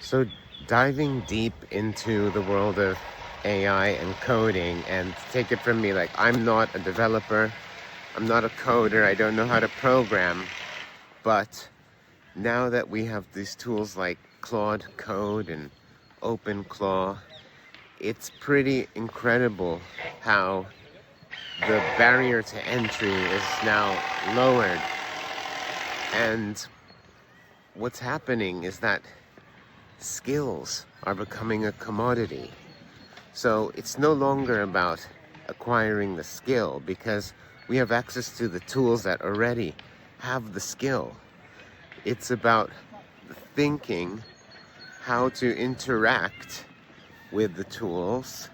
So diving deep into the world of AI and coding, and take it from me, like, I'm not a developer, I'm not a coder, I don't know how to program, but now that we have these tools like Claude Code and OpenClaw, it's pretty incredible how the barrier to entry is now lowered. And what's happening is that skills are becoming a commodity. So it's no longer about acquiring the skill, because we have access to the tools that already have the skill. It's about thinking how to interact with the tools.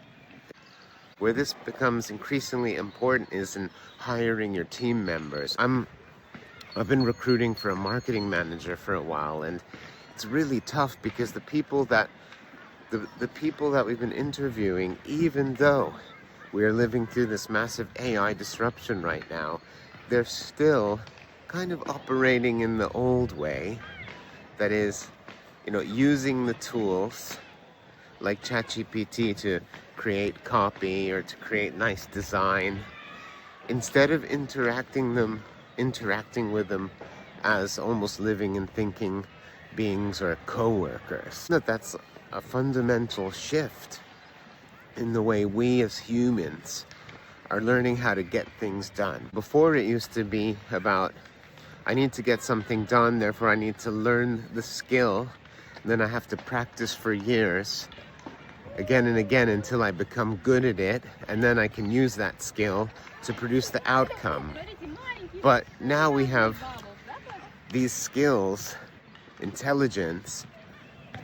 Where this becomes increasingly important is in hiring your team members. I've been recruiting for a marketing manager for a while, and it's really tough because the people that we've been interviewing, even though we are living through this massive AI disruption right now, they're still kind of operating in the old way. That is, using the tools like ChatGPT to create copy or to create nice design, instead of interacting with them as almost living and thinking beings or co-workers. That's a fundamental shift in the way we as humans are learning how to get things done. Before, it used to be about, I need to get something done, therefore I need to learn the skill, then I have to practice for years, again and again, until I become good at it, and then I can use that skill to produce the outcome. But now we have these skills, intelligence,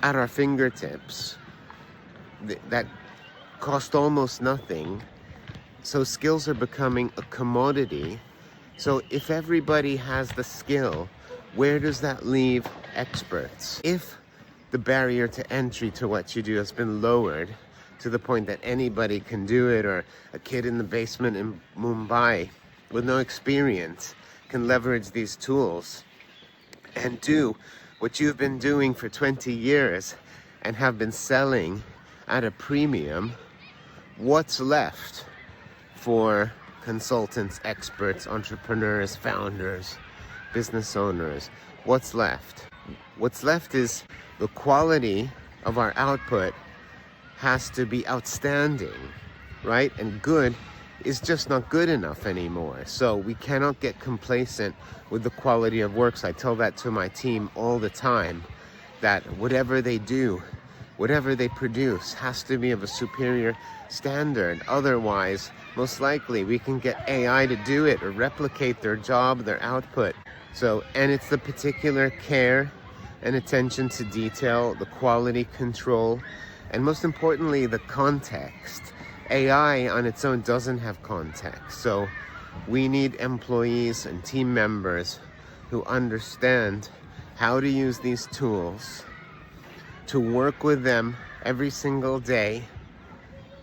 at our fingertips that cost almost nothing. So skills are becoming a commodity. So if everybody has the skill, where does that leave experts? If the barrier to entry to what you do has been lowered to the point that anybody can do it, or a kid in the basement in Mumbai with no experience can leverage these tools and do what you've been doing for 20 years and have been selling at a premium, what's left for consultants, experts, entrepreneurs, founders, business owners? What's left? What's left is the quality of our output has to be outstanding, right? And good is just not good enough anymore. So we cannot get complacent with the quality of works. I tell that to my team all the time, that whatever they do, whatever they produce, has to be of a superior standard. Otherwise, most likely we can get AI to do it or replicate their job, their output. So, and it's the particular care and attention to detail, the quality control, and most importantly, the context. AI on its own doesn't have context. So we need employees and team members who understand how to use these tools, to work with them every single day,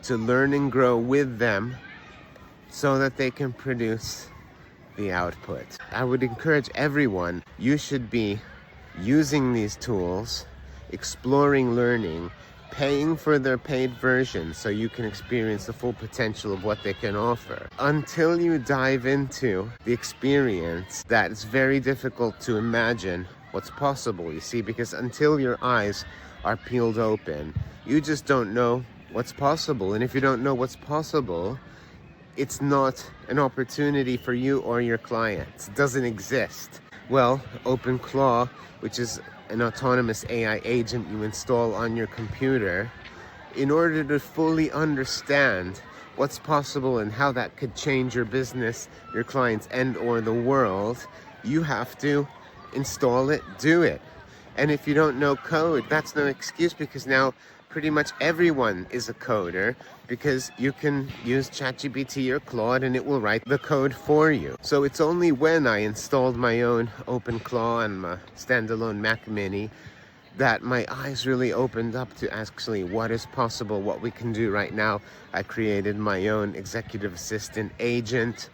to learn and grow with them so that they can produce the output. I would encourage everyone, you should be using these tools, exploring, learning, paying for their paid version so you can experience the full potential of what they can offer. Until you dive into the experience, that it's very difficult to imagine what's possible, you see, because until your eyes are peeled open, you just don't know what's possible. And if you don't know what's possible, it's not an opportunity for you or your clients. It doesn't exist. Well, OpenClaw, which is an autonomous AI agent you install on your computer, in order to fully understand what's possible and how that could change your business, your clients, and or the world, you have to install it, do it. And if you don't know code, that's no excuse, because now pretty much everyone is a coder, because you can use ChatGPT or Claude and it will write the code for you. So it's only when I installed my own OpenClaw and my standalone Mac Mini that my eyes really opened up to actually what is possible, what we can do right now. I created my own executive assistant agent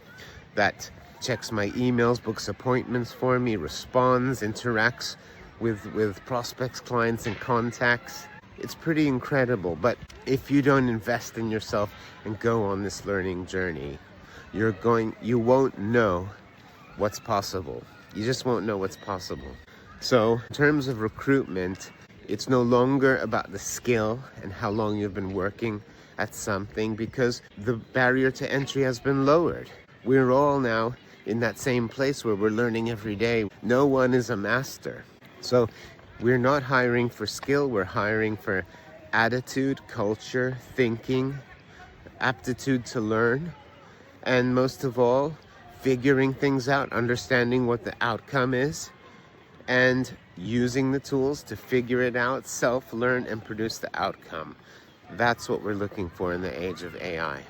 that checks my emails, books appointments for me, responds, interacts with prospects, clients, and contacts. It's pretty incredible. But if you don't invest in yourself and go on this learning journey, you won't know what's possible. You just won't know what's possible. So in terms of recruitment, it's no longer about the skill and how long you've been working at something, because the barrier to entry has been lowered. We're all now in that same place where we're learning every day. No one is a master. So we're not hiring for skill, we're hiring for attitude, culture, thinking, aptitude to learn, and most of all, figuring things out, understanding what the outcome is, and using the tools to figure it out, self-learn, and produce the outcome. That's what we're looking for in the age of AI.